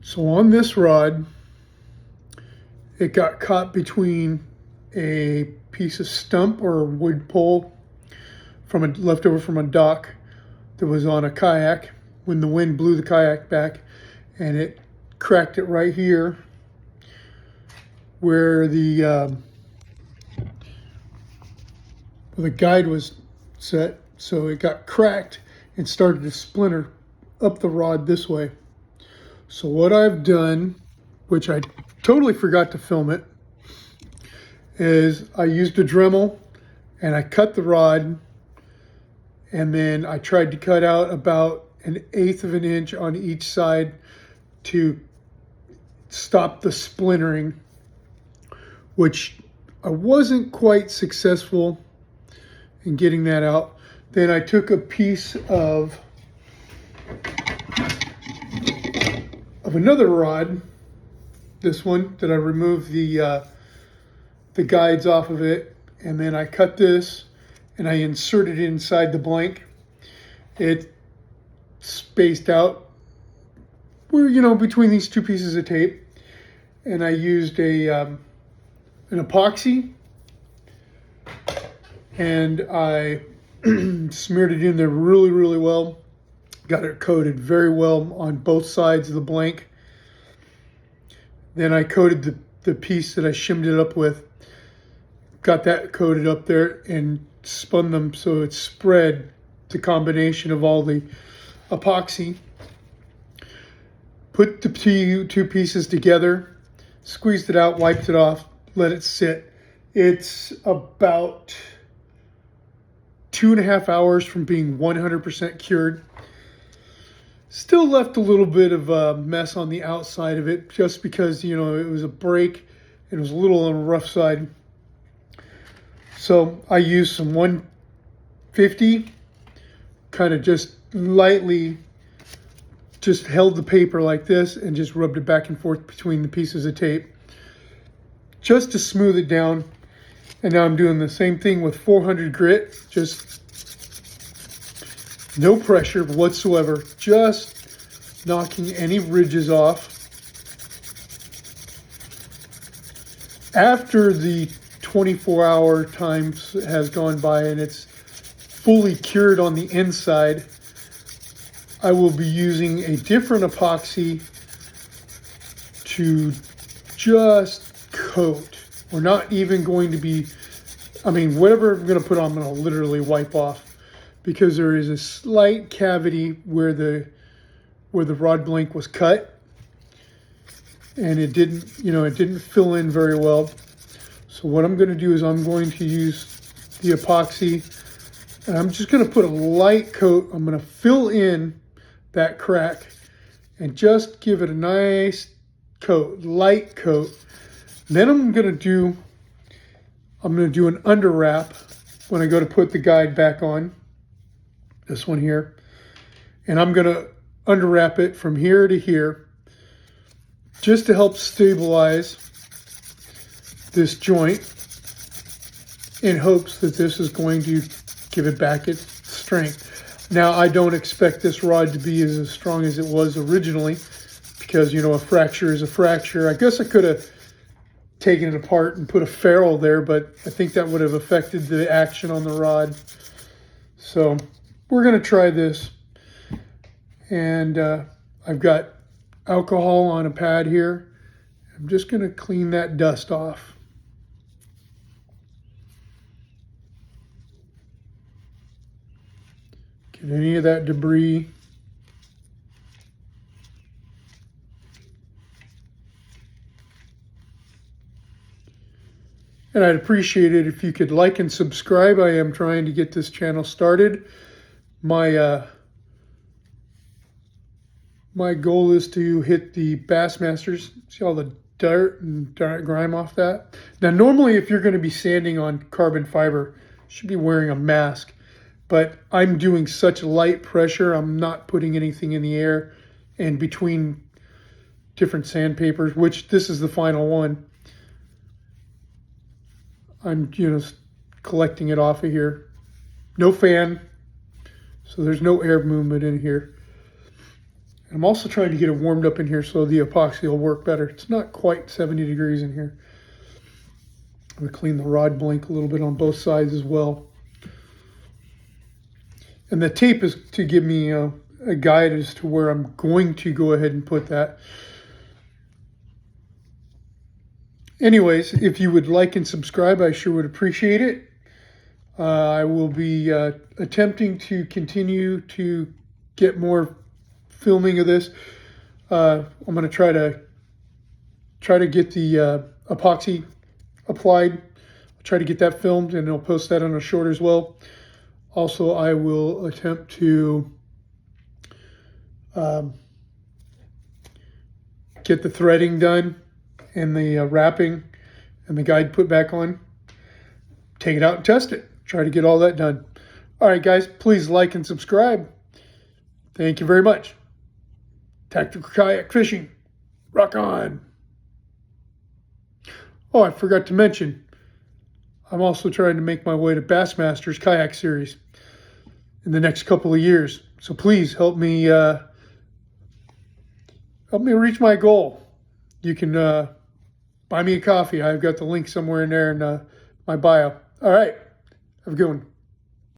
So on this rod, it got caught between a piece of stump or a wood pole from a leftover from a dock that was on a kayak when the wind blew the kayak back, and it cracked it right here where the guide was set. So it got cracked and started to splinter up the rod this way. So what I've done, which I totally forgot to film it, is I used a Dremel and I cut the rod, and then I tried to cut out about 1/8 of an inch on each side to stop the splintering, which I wasn't quite successful in getting that out. Then I took a piece of another rod, this one that I removed the guides off of it, and then I cut this and I inserted it inside the blank. It spaced out where, between these two pieces of tape, and I used an epoxy, and I smeared it in there really, really well. Got it coated very well on both sides of the blank. Then I coated the piece that I shimmed it up with, got that coated up there, and spun them so it spread the combination of all the epoxy. Put the two pieces together, squeezed it out, wiped it off, let it sit. It's about 2.5 hours from being 100% cured. Still left a little bit of a mess on the outside of it, just because, it was a break and it was a little on the rough side. So I used some 150, kind of just lightly just held the paper like this and just rubbed it back and forth between the pieces of tape just to smooth it down. And now I'm doing the same thing with 400 grit, just no pressure whatsoever, just knocking any ridges off. After the 24-hour time has gone by and it's fully cured on the inside, I will be using a different epoxy to just coat. We're not even going to be, whatever I'm going to put on, I'm going to literally wipe off, because there is a slight cavity where the rod blank was cut, and it didn't fill in very well. So what I'm going to do is I'm going to use the epoxy, and I'm just going to put a light coat. I'm going to fill in that crack and just give it a nice coat, light coat. Then I'm going to do an under wrap when I go to put the guide back on, this one here, and I'm going to under wrap it from here to here just to help stabilize this joint, in hopes that this is going to give it back its strength. Now, I don't expect this rod to be as strong as it was originally, because, a fracture is a fracture. I guess I could have taken it apart and put a ferrule there, but I think that would have affected the action on the rod. So we're going to try this. And I've got alcohol on a pad here. I'm just going to clean that dust off. Get any of that debris. And I'd appreciate it if you could like and subscribe. I am trying to get this channel started. My goal is to hit the Bassmasters. See all the dirt and grime off that? Now, normally if you're going to be sanding on carbon fiber, you should be wearing a mask. But I'm doing such light pressure, I'm not putting anything in the air and between different sandpapers, which this is the final one. I'm collecting it off of here. No fan, so there's no air movement in here. I'm also trying to get it warmed up in here so the epoxy will work better. It's not quite 70 degrees in here. I'm going to clean the rod blink a little bit on both sides as well. And the tape is to give me a guide as to where I'm going to go ahead and put that. Anyways, if you would like and subscribe, I sure would appreciate it. I will be attempting to continue to get more filming of this. I'm going to try to get the epoxy applied. I'll try to get that filmed, and I'll post that on a short as well. Also, I will attempt to get the threading done and the wrapping and the guide put back on. Take it out and test it. Try to get all that done. All right, guys, please like and subscribe. Thank you very much. Tactical kayak fishing. Rock on. Oh, I forgot to mention, I'm also trying to make my way to Bassmaster's Kayak Series in the next couple of years. So please help me reach my goal. You can buy me a coffee. I've got the link somewhere in there in my bio. All right. Have a good one.